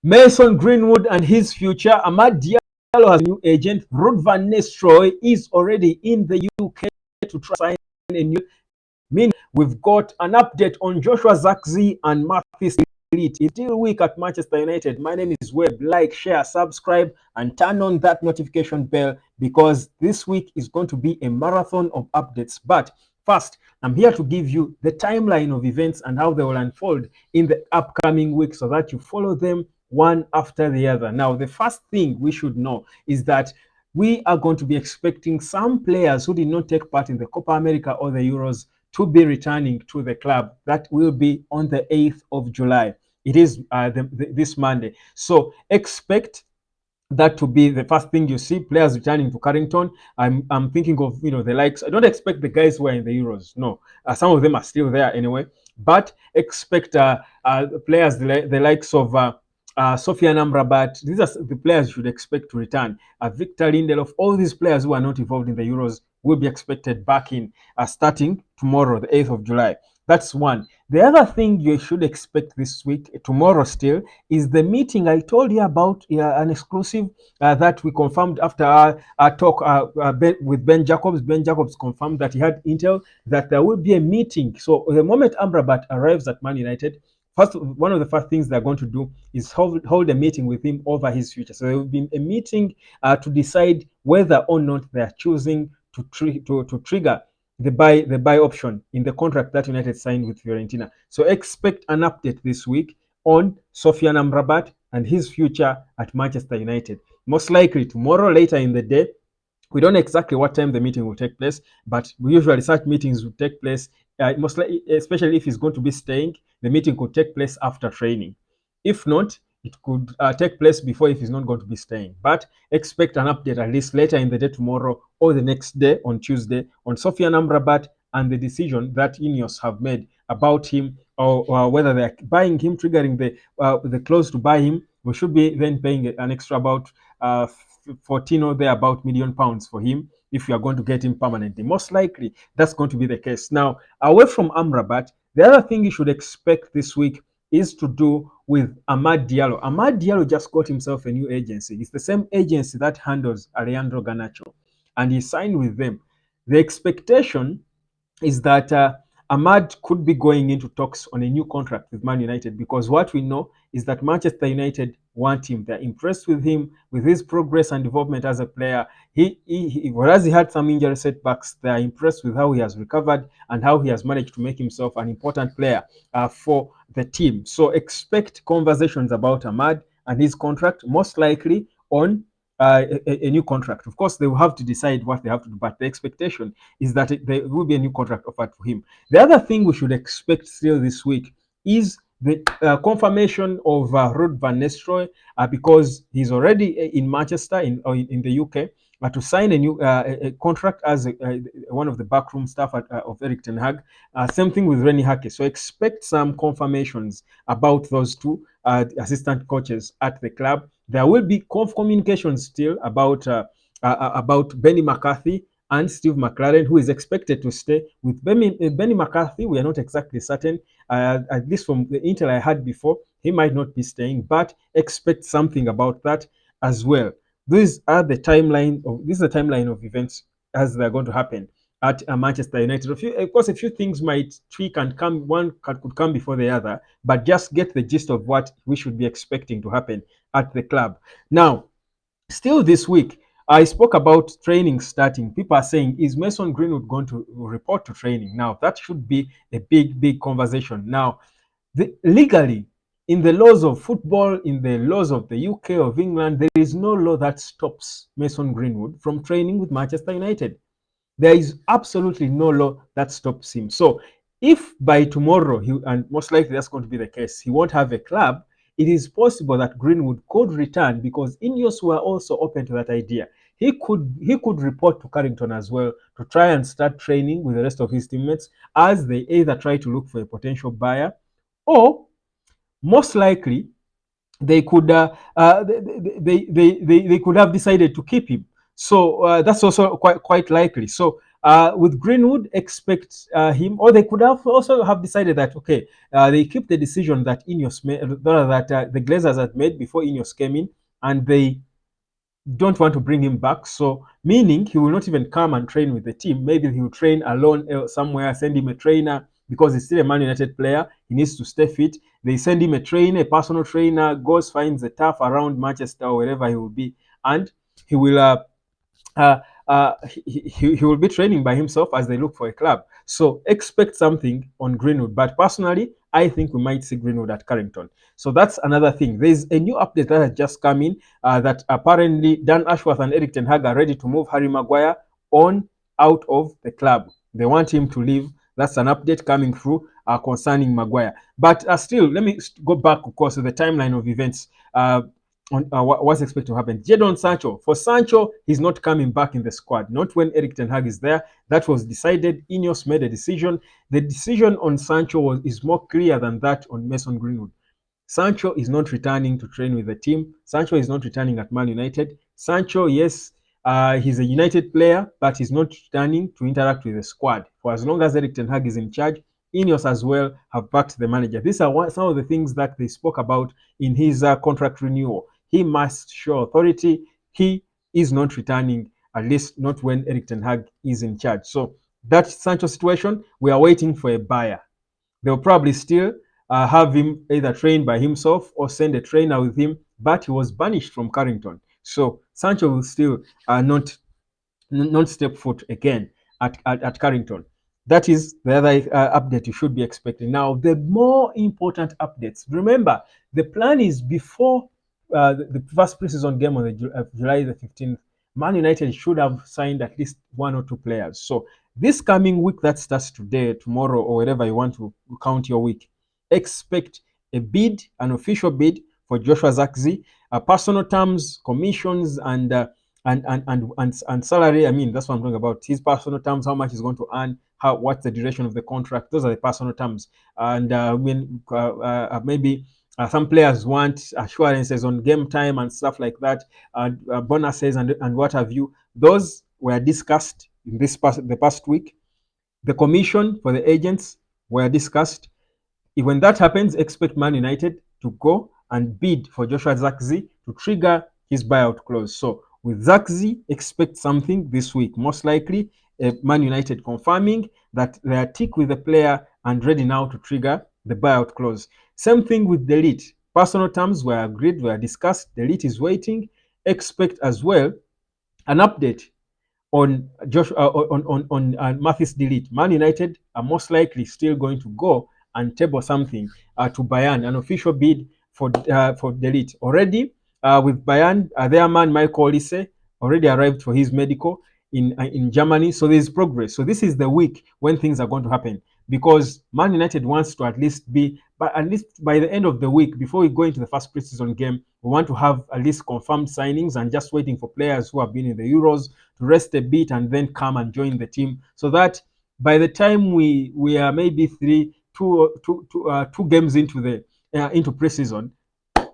Mason Greenwood and his future. Amad Diallo has a new agent. Ruud van Nistelrooy is already in the UK to try sign a new. Meaning, we've got an update on Joshua Zirkzee and Matthew Ligt. It's still week at Manchester United. My name is Webb. Like, share, subscribe, and turn on that notification bell because this week is going to be a marathon of updates. But first, I'm here to give you the timeline of events and how they will unfold in the upcoming week so that you follow them one after the other. Now, the first thing we should know is that we are going to be expecting some players who did not take part in the Copa America or the Euros to be returning to the club. That will be on the 8th of July. It is this Monday. So expect that to be the first thing you see, players returning to Carrington. I'm thinking of the likes. I don't expect the guys who are in the Euros. No, some of them are still there anyway. But expect players the likes of Sofian Amrabat. These are the players you should expect to return. Victor Lindelof. All these players who are not involved in the Euros will be expected back in starting tomorrow, the 8th of July. That's one. The other thing you should expect this week, tomorrow still, is the meeting I told you about, an exclusive that we confirmed after our talk with Ben Jacobs. Ben Jacobs confirmed that he had intel that there will be a meeting. So the moment Amrabat arrives at Man United, one of the first things they're going to do is hold a meeting with him over his future. So there will be a meeting to decide whether or not they are choosing to trigger the buy option in the contract that United signed with Fiorentina. So expect an update this week on Sofian Amrabat and his future at Manchester United. Most likely tomorrow later in the day. We don't know exactly what time the meeting will take place, but usually such meetings will take place, most likely, especially if he's going to be staying, the meeting could take place after training. If not, it could take place before if he's not going to be staying. But expect an update at least later in the day tomorrow or the next day on Tuesday on Sofian Amrabat and the decision that Ineos have made about him or whether they're buying him, triggering the clause to buy him. We should be then paying an extra about 14 or thereabout million pounds for him if you are going to get him permanently. Most likely that's going to be the case. Now, away from Amrabat, the other thing you should expect this week is to do with Amad Diallo. Amad Diallo just got himself a new agency. It's the same agency that handles Alejandro Garnacho, and he signed with them. The expectation is that Amad could be going into talks on a new contract with Man United because what we know is that Manchester United want him. They're impressed with him, with his progress and development as a player. Whereas he had some injury setbacks, they are impressed with how he has recovered and how he has managed to make himself an important player for the team. So expect conversations about Amad and his contract, most likely on a new contract. Of course, they will have to decide what they have to do, but the expectation is that there will be a new contract offered for him. The other thing we should expect still this week is the confirmation of Ruud van Nistelrooy because he's already in Manchester in the UK to sign a new a contract as one of the backroom staff of Erik ten Hag. Same thing with Rene Hake. So expect some confirmations about those two assistant coaches at the club. There will be communication still about Benny McCarthy and Steve McLaren, who is expected to stay. With Benny McCarthy, we are not exactly certain. At least from the intel I had before, he might not be staying, but expect something about that as well. This is the timeline of events as they're going to happen at Manchester United. Of course, a few things might tweak and come. One could come before the other, but just get the gist of what we should be expecting to happen at the club. Now, still this week, I spoke about training starting. People are saying, is Mason Greenwood going to report to training? Now, that should be a big conversation. Now, legally, in the laws of football, in the laws of the UK, of England, there is no law that stops Mason Greenwood from training with Manchester United. There is absolutely no law that stops him. So if by tomorrow, and most likely that's going to be the case, he won't have a club, it is possible that Greenwood could return because Ineos were also open to that idea. He could report to Carrington as well to try and start training with the rest of his teammates as they either try to look for a potential buyer or most likely they could they could have decided to keep him. So that's also quite likely. So With Greenwood, expect him, or they could have also have decided that okay, they keep the decision that the Glazers had made before Ineos came in, and they don't want to bring him back. So, meaning he will not even come and train with the team. Maybe he will train alone somewhere, send him a trainer because he's still a Man United player. He needs to stay fit. They send him a trainer, a personal trainer, goes, finds the turf around Manchester or wherever he will be, and he will uh, he will be training by himself as they look for a club. So expect something on Greenwood. But personally, I think we might see Greenwood at Carrington. So that's another thing. There's a new update that has just come in that apparently Dan Ashworth and Eric Ten Hag are ready to move Harry Maguire on out of the club. They want him to leave. That's an update coming through concerning Maguire. But still, let me go back, of course, to the timeline of events. On what's expected to happen. Jadon Sancho. For Sancho, he's not coming back in the squad. Not when Eric Ten Hag is there. That was decided. Ineos made a decision. The decision on Sancho is more clear than that on Mason Greenwood. Sancho is not returning to train with the team. Sancho is not returning at Man United. Sancho, yes, he's a United player, but he's not returning to interact with the squad. For as long as Eric Ten Hag is in charge, Ineos as well have backed the manager. These are some of the things that they spoke about in his contract renewal. He must show authority. He is not returning, at least not when Eric Ten Hag is in charge. So that Sancho situation, we are waiting for a buyer. They'll probably still have him either train by himself or send a trainer with him, but he was banished from Carrington. So Sancho will still not step foot again at Carrington. That is the other update you should be expecting. Now, the more important updates. Remember, the plan is before the first preseason game on July the 15th, Man United should have signed at least one or two players. So this coming week that starts today, tomorrow, or wherever you want to count your week, expect a bid, an official bid for Joshua Zirkzee, personal terms, commissions, and salary. I mean, that's what I'm talking about. His personal terms, how much he's going to earn, what's the duration of the contract. Those are the personal terms. And maybe some players want assurances on game time and stuff like that, bonuses and what have you. Those were discussed in the past week. The commission for the agents were discussed. When that happens, expect Man United to go and bid for Joshua Zirkzee to trigger his buyout clause. So with Zirkzee, expect something this week. Most likely, Man United confirming that they are tick with the player and ready now to trigger the buyout clause. Same thing with Ligt. Personal terms were agreed, were discussed. Ligt is waiting. Expect as well an update on Mathis de Ligt. Man United are most likely still going to go and table something to Bayern, an official bid for de Ligt. Already with Bayern, their man Michael Olise already arrived for his medical in Germany. So there's progress. So this is the week when things are going to happen, because Man United wants to at least by the end of the week, before we go into the first preseason game, we want to have at least confirmed signings and just waiting for players who have been in the Euros to rest a bit and then come and join the team, so that by the time we are maybe two games into preseason,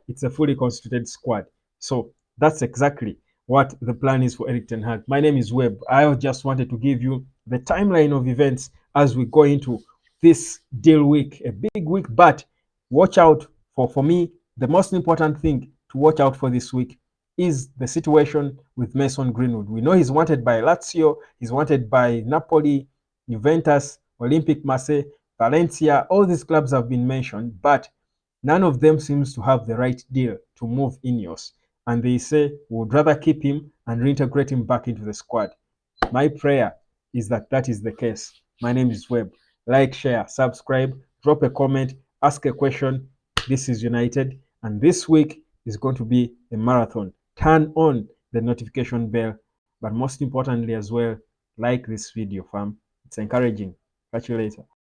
it's a fully constituted squad. So that's exactly what the plan is for Eric Ten Hag. My name is Webb. I just wanted to give you the timeline of events as we go into this deal week, a big week, but watch out for me, the most important thing to watch out for this week is the situation with Mason Greenwood. We know he's wanted by Lazio, he's wanted by Napoli, Juventus, Olympique Marseille, Valencia. All these clubs have been mentioned, but none of them seems to have the right deal to move Ineos. And they say we would rather keep him and reintegrate him back into the squad. My prayer is that that is the case. My name is Webb. Like, share, subscribe, drop a comment, ask a question. This is United, and this week is going to be a marathon. Turn on the notification bell, but most importantly as well, like this video, fam. It's encouraging. Catch you later.